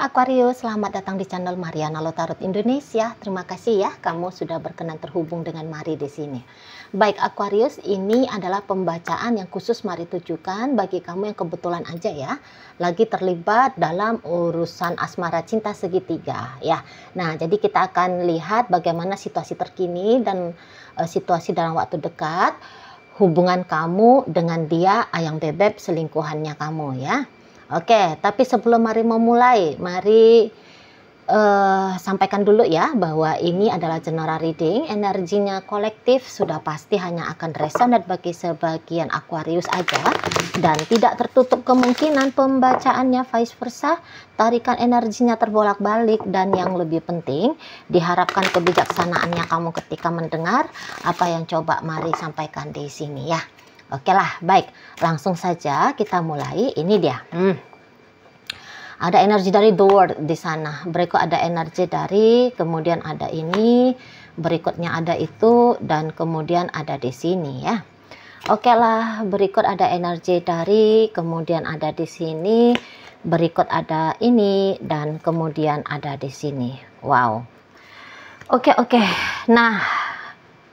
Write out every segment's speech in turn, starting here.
Aquarius, selamat datang di channel Mariana Lotarot Indonesia. Terima kasih ya kamu sudah berkenan terhubung dengan Mari di sini. Baik Aquarius, ini adalah pembacaan yang khusus Mari tujukan bagi kamu yang kebetulan aja ya lagi terlibat dalam urusan asmara cinta segitiga ya. Nah, jadi kita akan lihat bagaimana situasi terkini dan situasi dalam waktu dekat hubungan kamu dengan dia ayang bebek selingkuhannya kamu ya. Oke, tapi sebelum Mari memulai, Mari sampaikan dulu ya bahwa ini adalah general reading, energinya kolektif sudah pasti hanya akan resonate bagi sebagian Aquarius aja dan tidak tertutup kemungkinan pembacaannya vice versa, tarikan energinya terbolak-balik dan yang lebih penting diharapkan kebijaksanaannya kamu ketika mendengar apa yang coba Mari sampaikan di sini ya. Oke lah, baik. Langsung saja kita mulai. Ini dia. Ada energi dari The World di sana. Berikut ada energi dari, kemudian ada ini, berikutnya ada itu, dan kemudian ada di sini ya. Oke lah, berikut ada energi dari, kemudian ada di sini, berikut ada ini, dan kemudian ada di sini. Wow. Oke. Nah,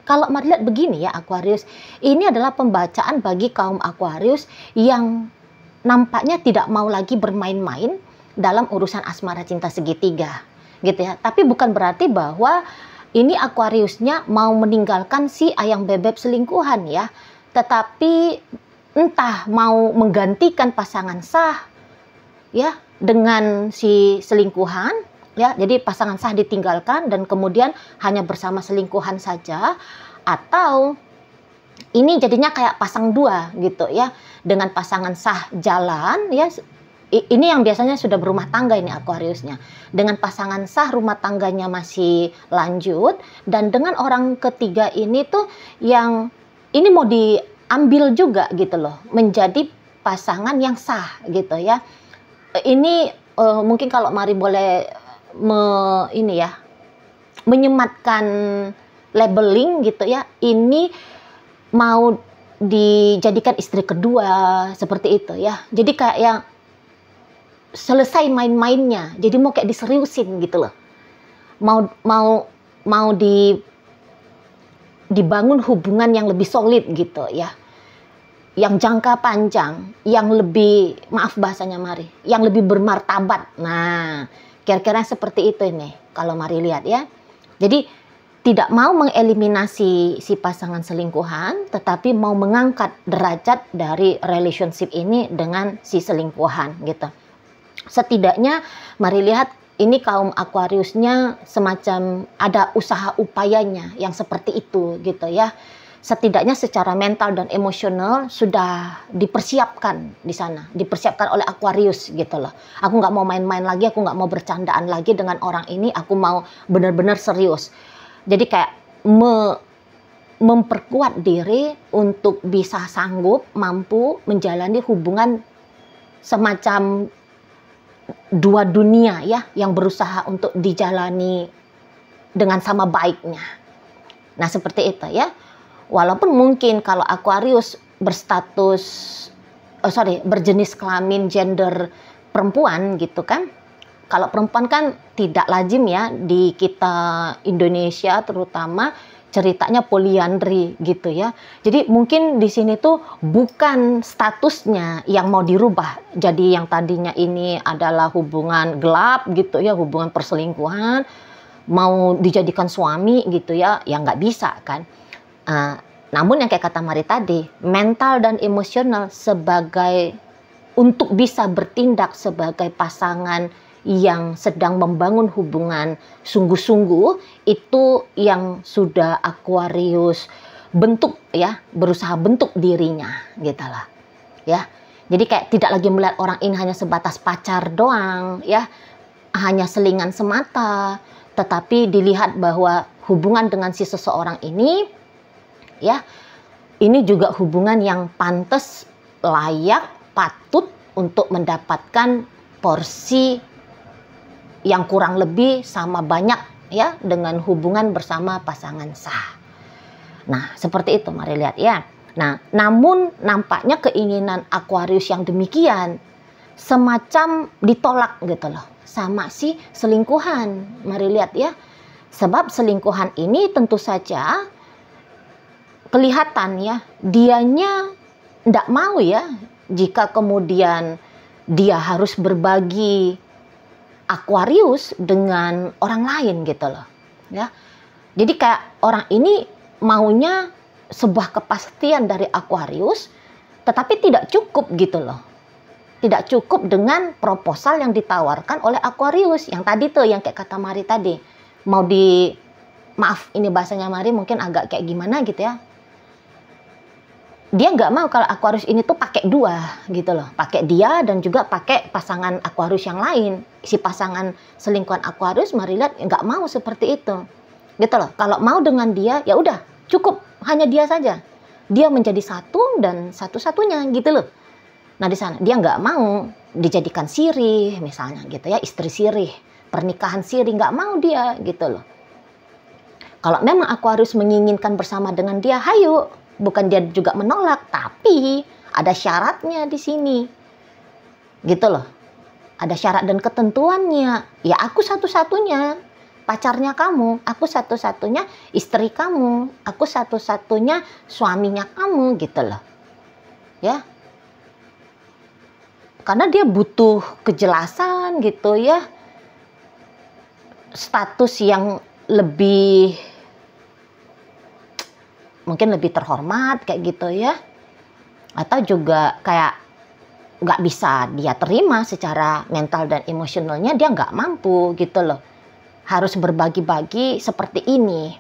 kalau Mari lihat begini ya Aquarius, ini adalah pembacaan bagi kaum Aquarius yang nampaknya tidak mau lagi bermain-main dalam urusan asmara cinta segitiga gitu ya. Tapi bukan berarti bahwa ini Aquariusnya mau meninggalkan si ayang bebek selingkuhan ya. Tetapi entah mau menggantikan pasangan sah ya dengan si selingkuhan ya, jadi pasangan sah ditinggalkan dan kemudian hanya bersama selingkuhan saja, atau ini jadinya kayak pasang dua gitu ya, dengan pasangan sah jalan ya. Ini yang biasanya sudah berumah tangga ini Aquariusnya, dengan pasangan sah rumah tangganya masih lanjut, dan dengan orang ketiga ini tuh yang ini mau diambil juga gitu loh, menjadi pasangan yang sah gitu ya. Ini mungkin kalau Mari boleh menyematkan labeling gitu ya, ini mau dijadikan istri kedua seperti itu ya. Jadi kayak yang selesai main-mainnya, jadi mau kayak diseriusin gitu loh, mau dibangun hubungan yang lebih solid gitu ya, yang jangka panjang, yang lebih, maaf bahasanya Mari, yang lebih bermartabat. Nah, kira-kira seperti itu ini kalau Mari lihat ya. Jadi tidak mau mengeliminasi si pasangan selingkuhan, tetapi mau mengangkat derajat dari relationship ini dengan si selingkuhan gitu. Setidaknya Mari lihat ini kaum Aquariusnya semacam ada usaha upayanya yang seperti itu gitu ya. Setidaknya secara mental dan emosional sudah dipersiapkan di sana, dipersiapkan oleh Aquarius gitu loh. Aku nggak mau main-main lagi, aku nggak mau bercandaan lagi dengan orang ini, aku mau benar-benar serius. Jadi kayak memperkuat diri untuk bisa sanggup, mampu menjalani hubungan semacam dua dunia ya, yang berusaha untuk dijalani dengan sama baiknya. Nah seperti itu ya. Walaupun mungkin kalau Aquarius berjenis kelamin gender perempuan gitu kan. Kalau perempuan kan tidak lazim ya di kita Indonesia terutama ceritanya poliandri gitu ya. Jadi mungkin di sini tuh bukan statusnya yang mau dirubah. Jadi yang tadinya ini adalah hubungan gelap gitu ya, hubungan perselingkuhan, mau dijadikan suami gitu ya, ya nggak bisa kan. Namun yang kayak kata Mari tadi, mental dan emosional sebagai untuk bisa bertindak sebagai pasangan yang sedang membangun hubungan sungguh-sungguh, itu yang sudah Aquarius bentuk ya, berusaha bentuk dirinya gitu lah ya. Jadi kayak tidak lagi melihat orang ini hanya sebatas pacar doang ya, hanya selingan semata, tetapi dilihat bahwa hubungan dengan si seseorang ini ya, ini juga hubungan yang pantas, layak, patut untuk mendapatkan porsi yang kurang lebih sama banyak ya dengan hubungan bersama pasangan sah. Nah, seperti itu Mari lihat ya. Nah, namun nampaknya keinginan Aquarius yang demikian semacam ditolak gitu loh sama si selingkuhan. Mari lihat ya. Sebab selingkuhan ini tentu saja kelihatan ya, dianya ndak mau ya jika kemudian dia harus berbagi Aquarius dengan orang lain gitu loh ya. Jadi kayak orang ini maunya sebuah kepastian dari Aquarius, tetapi tidak cukup gitu loh. Tidak cukup dengan proposal yang ditawarkan oleh Aquarius yang tadi tuh, yang kayak kata Mari tadi. Mau maaf ini bahasanya Mari mungkin agak kayak gimana gitu ya. Dia nggak mau kalau Aquarius ini tuh pakai dua gitu loh. Pakai dia dan juga pakai pasangan Aquarius yang lain. Si pasangan selingkuhan Aquarius Mari lihat nggak mau seperti itu. Gitu loh. Kalau mau dengan dia ya udah cukup hanya dia saja. Dia menjadi satu dan satu-satunya gitu loh. Nah di sana dia nggak mau dijadikan sirih misalnya gitu ya, istri sirih, pernikahan sirih, nggak mau dia gitu loh. Kalau memang Aquarius menginginkan bersama dengan dia, hayo, bukan dia juga menolak, tapi ada syaratnya di sini, gitu loh. Ada syarat dan ketentuannya. Ya aku satu-satunya pacarnya kamu, aku satu-satunya istri kamu, aku satu-satunya suaminya kamu, gitu loh. Ya. Karena dia butuh kejelasan gitu ya, status yang lebih mungkin lebih terhormat kayak gitu ya, atau juga kayak nggak bisa dia terima secara mental dan emosionalnya, dia nggak mampu gitu loh, harus berbagi-bagi seperti ini.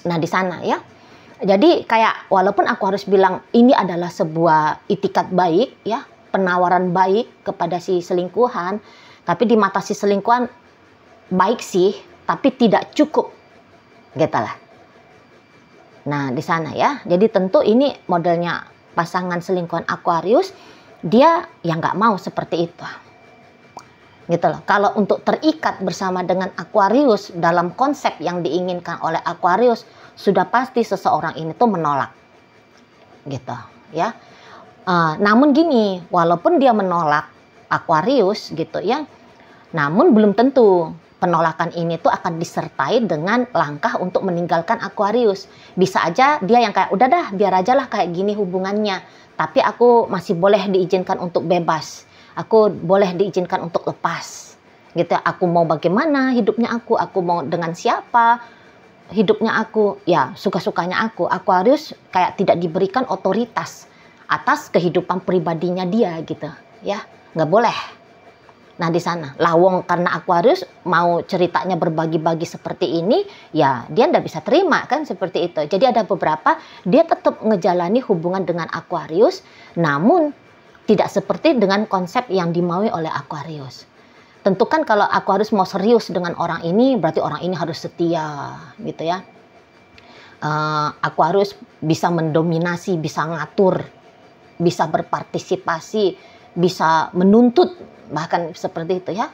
Nah di sana ya, jadi kayak walaupun aku harus bilang ini adalah sebuah itikat baik ya, penawaran baik kepada si selingkuhan, tapi di mata si selingkuhan baik sih, tapi tidak cukup, gitu lah. Nah di sana ya, jadi tentu ini modelnya pasangan selingkuhan Aquarius, dia yang nggak mau seperti itu, gitu loh. Kalau untuk terikat bersama dengan Aquarius dalam konsep yang diinginkan oleh Aquarius, sudah pasti seseorang ini tuh menolak, gitu ya. Namun gini, walaupun dia menolak Aquarius gitu ya, namun belum tentu penolakan ini tuh akan disertai dengan langkah untuk meninggalkan Aquarius. Bisa aja dia yang kayak udah dah biar aja lah kayak gini hubungannya, tapi aku masih boleh diizinkan untuk bebas, aku boleh diizinkan untuk lepas gitu. Aku mau bagaimana hidupnya aku mau dengan siapa hidupnya aku, ya suka-sukanya aku. Aquarius kayak tidak diberikan otoritas atas kehidupan pribadinya dia gitu ya, nggak boleh. Nah di sana lawong karena Aquarius mau ceritanya berbagi-bagi seperti ini, ya dia nggak bisa terima kan seperti itu. Jadi ada beberapa dia tetap ngejalani hubungan dengan Aquarius, namun tidak seperti dengan konsep yang dimaui oleh Aquarius. Tentu kan kalau Aquarius mau serius dengan orang ini, berarti orang ini harus setia gitu ya. Aquarius bisa mendominasi, bisa ngatur, bisa berpartisipasi, bisa menuntut, bahkan seperti itu ya,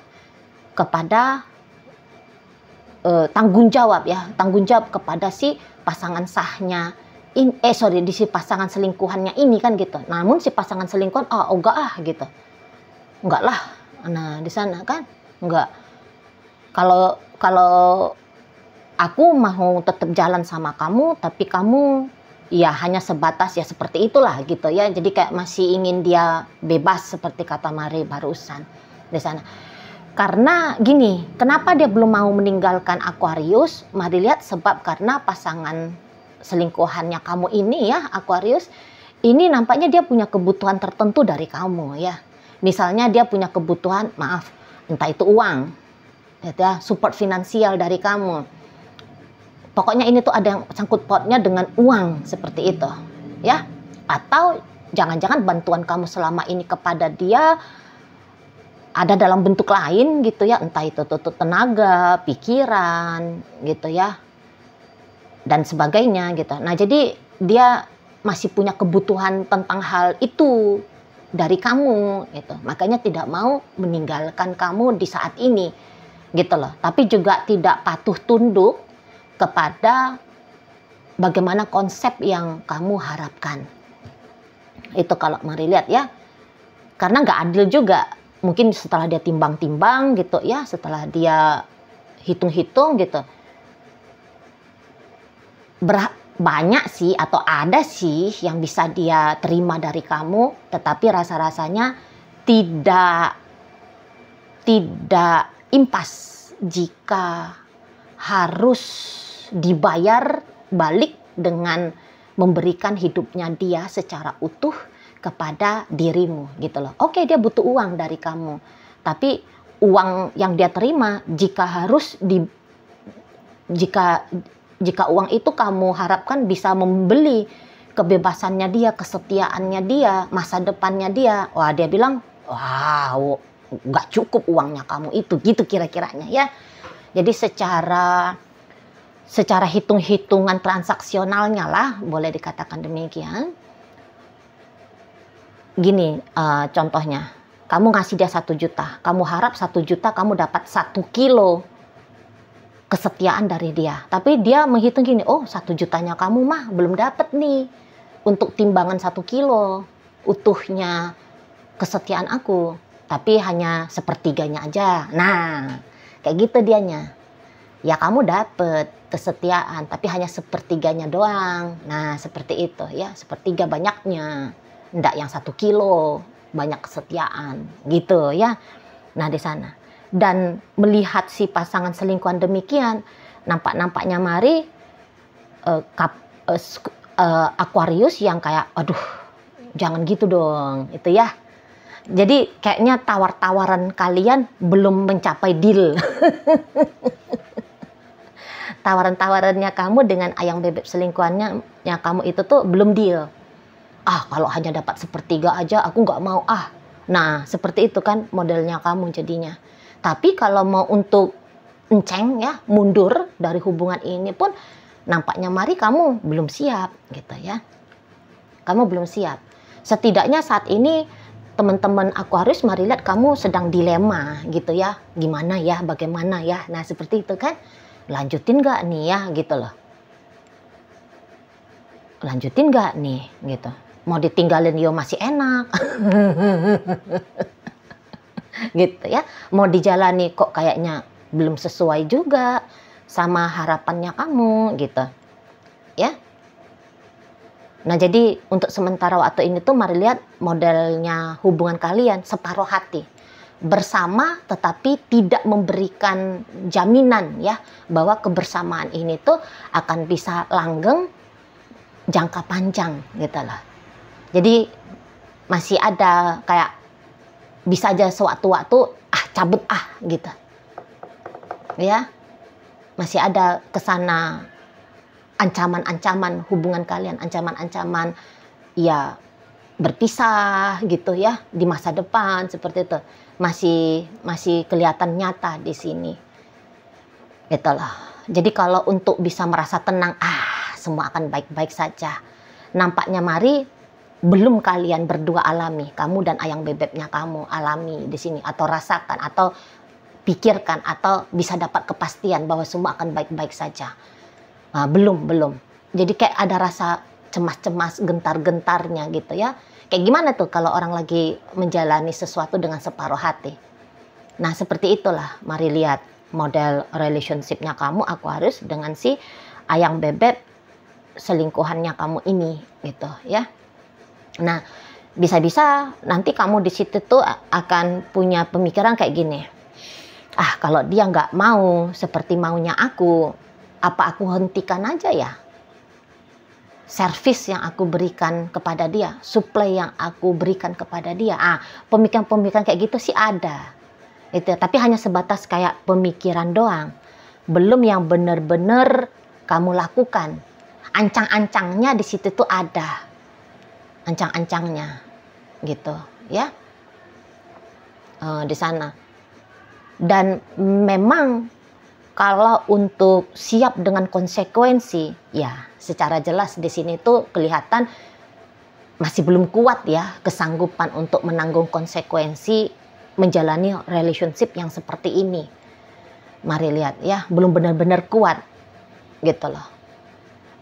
kepada tanggung jawab ya, tanggung jawab kepada si pasangan sahnya, di si pasangan selingkuhannya ini kan gitu. Namun si pasangan selingkuhan, enggak gitu, enggak lah. Nah di sana kan enggak. Kalau aku mau tetap jalan sama kamu, tapi kamu ya hanya sebatas ya seperti itulah gitu ya. Jadi kayak masih ingin dia bebas seperti kata Mari barusan di sana. Karena gini, kenapa dia belum mau meninggalkan Aquarius? Mari lihat sebab karena pasangan selingkuhannya kamu ini ya, Aquarius, ini nampaknya dia punya kebutuhan tertentu dari kamu ya. Misalnya dia punya kebutuhan, maaf, entah itu uang, ya, support finansial dari kamu. Pokoknya ini tuh ada yang sangkut pautnya dengan uang seperti itu, ya. Atau jangan-jangan bantuan kamu selama ini kepada dia ada dalam bentuk lain gitu ya, entah itu tenaga, pikiran gitu ya, dan sebagainya gitu. Nah jadi dia masih punya kebutuhan tentang hal itu dari kamu gitu. Makanya tidak mau meninggalkan kamu di saat ini gitu loh. Tapi juga tidak patuh tunduk kepada bagaimana konsep yang kamu harapkan. Itu kalau Mari lihat ya. Karena nggak adil juga. Mungkin setelah dia timbang-timbang gitu ya, setelah dia hitung-hitung gitu, banyak sih atau ada sih yang bisa dia terima dari kamu, tetapi rasa-rasanya tidak impas jika harus dibayar balik dengan memberikan hidupnya dia secara utuh kepada dirimu gitu loh. Oke, dia butuh uang dari kamu, tapi uang yang dia terima jika uang itu kamu harapkan bisa membeli kebebasannya dia, kesetiaannya dia, masa depannya dia, wah dia bilang, wow, nggak cukup uangnya kamu itu, gitu kira-kiranya ya. Jadi secara hitung-hitungan transaksionalnya lah, boleh dikatakan demikian. Gini contohnya, kamu ngasih dia 1 juta, kamu harap 1 juta kamu dapat 1 kilo kesetiaan dari dia. Tapi dia menghitung gini, oh 1 jutanya kamu mah belum dapat nih untuk timbangan 1 kilo utuhnya kesetiaan aku, tapi hanya sepertiganya aja. Nah, kayak gitu dianya. Ya kamu dapet kesetiaan, tapi hanya sepertiganya doang. Nah, seperti itu ya, sepertiga banyaknya. Nggak yang 1 kilo banyak kesetiaan gitu ya. Nah, di sana. Dan melihat si pasangan selingkuhan demikian, nampaknya Mari Aquarius yang kayak, aduh jangan gitu dong, itu ya. Jadi kayaknya tawar-tawaran kalian belum mencapai deal. Tawaran-tawarannya kamu dengan ayang bebek selingkuhannya kamu itu tuh belum deal. Kalau hanya dapat sepertiga aja aku nggak mau Nah, seperti itu kan modelnya kamu jadinya. Tapi kalau mau untuk enceng ya, mundur dari hubungan ini pun nampaknya Mari kamu belum siap gitu ya. Kamu belum siap. Setidaknya saat ini teman-teman Aquarius Mari lihat kamu sedang dilema gitu ya. Gimana ya, bagaimana ya. Nah, seperti itu kan. Lanjutin nggak nih ya gitu loh. Lanjutin nggak nih gitu. Mau ditinggalin yo masih enak. Gitu ya. Mau dijalani kok kayaknya belum sesuai juga sama harapannya kamu gitu. Ya. Nah, jadi untuk sementara waktu ini tuh Mari lihat modelnya hubungan kalian separuh hati. Bersama tetapi tidak memberikan jaminan ya bahwa kebersamaan ini tuh akan bisa langgeng jangka panjang gitu loh. Jadi masih ada kayak bisa aja sewaktu-waktu cabut gitu. Ya. Masih ada kesana ancaman-ancaman hubungan kalian, ancaman-ancaman ya berpisah gitu ya di masa depan seperti itu. Masih kelihatan nyata di sini. Itulah. Jadi kalau untuk bisa merasa tenang, semua akan baik-baik saja. Nampaknya Mari belum kalian berdua alami, kamu dan ayang bebeknya kamu alami di sini atau rasakan atau pikirkan atau bisa dapat kepastian bahwa semua akan baik-baik saja. Belum. Jadi kayak ada rasa cemas-cemas, gentar-gentarnya gitu ya. Kayak gimana tuh kalau orang lagi menjalani sesuatu dengan separuh hati. Nah, seperti itulah Mari lihat model relationship-nya kamu Aquarius dengan si ayang bebek selingkuhannya kamu ini gitu ya. Nah, bisa-bisa nanti kamu di situ tuh akan punya pemikiran kayak gini. Kalau dia nggak mau seperti maunya aku, apa aku hentikan aja ya? Servis yang aku berikan kepada dia, supply yang aku berikan kepada dia. Pemikiran-pemikiran kayak gitu sih ada. Itu, tapi hanya sebatas kayak pemikiran doang. Belum yang benar-benar kamu lakukan. Ancang-ancangnya di situ tuh ada. Ancang-ancangnya. Gitu, ya. Di sana. Dan memang kalau untuk siap dengan konsekuensi, ya secara jelas di sini tuh kelihatan masih belum kuat ya kesanggupan untuk menanggung konsekuensi menjalani relationship yang seperti ini. Mari lihat ya, belum benar-benar kuat gitu loh.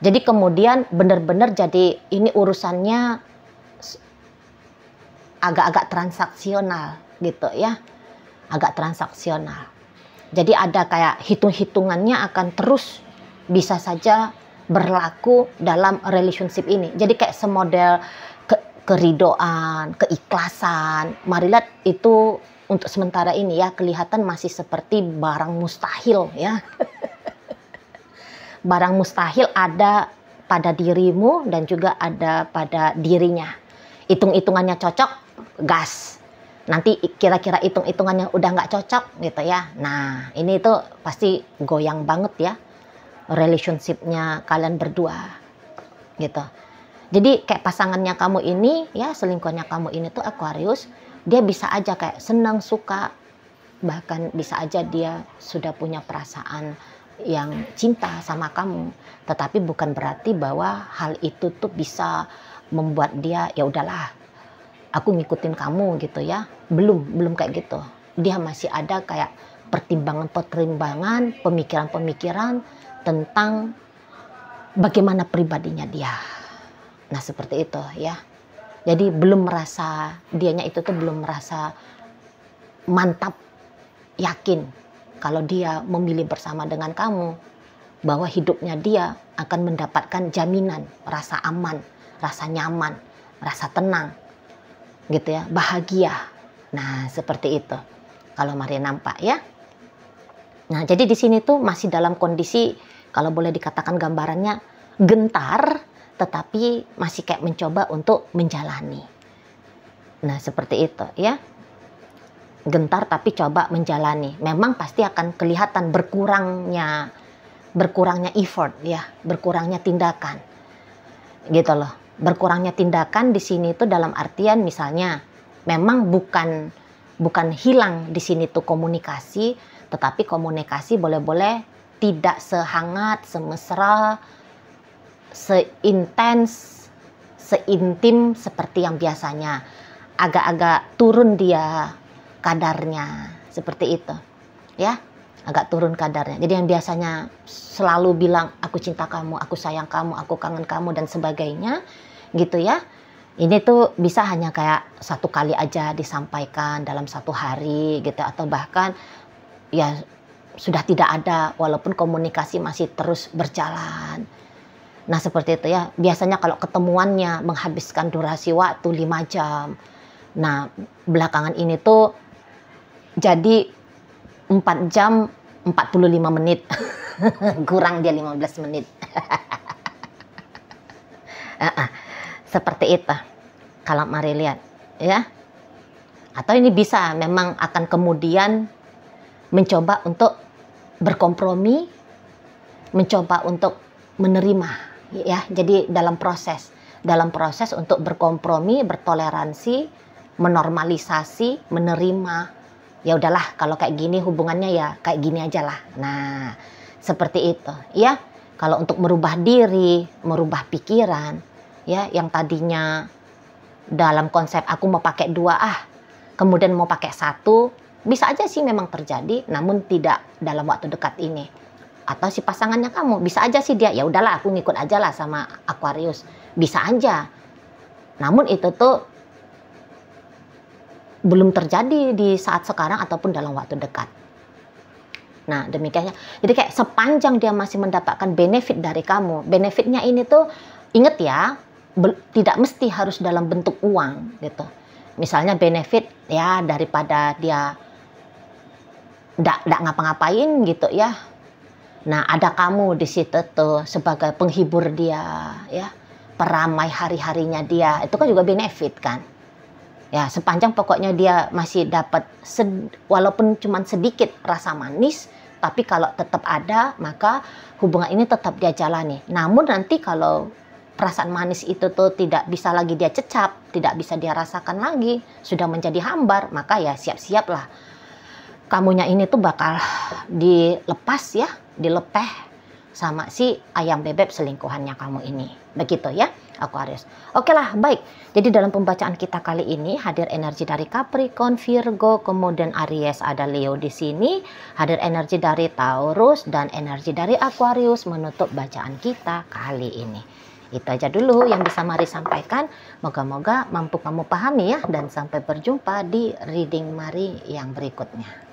Jadi kemudian benar-benar jadi ini urusannya agak-agak transaksional gitu ya, agak transaksional. Jadi ada kayak hitung-hitungannya akan terus bisa saja berlaku dalam relationship ini. Jadi kayak semodel keridoan, keikhlasan. Mari lihat itu untuk sementara ini ya kelihatan masih seperti barang mustahil ya. Barang mustahil ada pada dirimu dan juga ada pada dirinya. Hitung-hitungannya cocok, gas. Nanti kira-kira hitung-hitungannya udah nggak cocok gitu ya. Nah ini tuh pasti goyang banget ya relationship-nya kalian berdua gitu. Jadi kayak pasangannya kamu ini ya, selingkuhannya kamu ini tuh Aquarius, dia bisa aja kayak senang, suka, bahkan bisa aja dia sudah punya perasaan yang cinta sama kamu, tetapi bukan berarti bahwa hal itu tuh bisa membuat dia ya udahlah aku ngikutin kamu gitu ya. Belum kayak gitu. Dia masih ada kayak pertimbangan-pertimbangan, pemikiran-pemikiran tentang bagaimana pribadinya dia. Nah seperti itu ya. Jadi belum merasa, dianya itu tuh belum merasa mantap, yakin kalau dia memilih bersama dengan kamu, bahwa hidupnya dia akan mendapatkan jaminan, rasa aman, rasa nyaman, rasa tenang gitu ya, bahagia. Nah seperti itu kalau Maria nampak ya. Nah jadi di sini tuh masih dalam kondisi kalau boleh dikatakan gambarannya gentar, tetapi masih kayak mencoba untuk menjalani. Nah seperti itu ya, gentar tapi coba menjalani. Memang pasti akan kelihatan berkurangnya effort ya, berkurangnya tindakan gitu loh. Berkurangnya tindakan di sini tuh dalam artian misalnya memang bukan hilang di sini tuh komunikasi, tetapi komunikasi boleh-boleh tidak sehangat, semesra, seintens, seintim seperti yang biasanya. Agak-agak turun dia kadarnya, seperti itu ya, agak turun kadarnya. Jadi yang biasanya selalu bilang aku cinta kamu, aku sayang kamu, aku kangen kamu dan sebagainya gitu ya, ini tuh bisa hanya kayak satu kali aja disampaikan dalam satu hari gitu, atau bahkan ya sudah tidak ada walaupun komunikasi masih terus berjalan. Nah seperti itu ya, biasanya kalau ketemuannya menghabiskan durasi waktu 5 jam. Nah belakangan ini tuh jadi 4 jam 45 menit. Kurang dia 15 menit. Seperti itu kalau mari lihat ya. Atau ini bisa memang akan kemudian mencoba untuk berkompromi, mencoba untuk menerima ya. Jadi dalam proses untuk berkompromi, bertoleransi, menormalisasi, menerima. Ya udahlah kalau kayak gini hubungannya ya kayak gini aja lah. Nah seperti itu ya. Kalau untuk merubah diri, merubah pikiran ya, yang tadinya dalam konsep aku mau pakai 2 kemudian mau pakai 1, bisa aja sih memang terjadi, namun tidak dalam waktu dekat ini. Atau si pasangannya kamu bisa aja sih dia ya udahlah aku ngikut aja lah sama Aquarius, bisa aja. Namun itu tuh belum terjadi di saat sekarang ataupun dalam waktu dekat. Nah demikiannya. Jadi kayak sepanjang dia masih mendapatkan benefit dari kamu, benefitnya ini tuh inget ya, tidak mesti harus dalam bentuk uang gitu. Misalnya benefit ya daripada dia nggak ngapa-ngapain gitu ya. Nah ada kamu di situ tuh sebagai penghibur dia ya, peramai hari-harinya dia, itu kan juga benefit kan. Ya sepanjang pokoknya dia masih dapat walaupun cuma sedikit rasa manis, tapi kalau tetap ada maka hubungan ini tetap dia jalani. Namun nanti kalau perasaan manis itu tuh tidak bisa lagi dia cecap, tidak bisa dia rasakan lagi, sudah menjadi hambar, maka ya siap-siaplah kamunya ini tuh bakal dilepas ya, dilepeh sama si ayam bebek selingkuhannya kamu ini. Begitu ya Aquarius. Oke lah, baik. Jadi dalam pembacaan kita kali ini hadir energi dari Capricorn, Virgo, kemudian Aries, ada Leo di sini, hadir energi dari Taurus dan energi dari Aquarius menutup bacaan kita kali ini. Itu aja dulu yang bisa Mari sampaikan. Moga-moga mampu kamu pahami ya, dan sampai berjumpa di reading Mari yang berikutnya.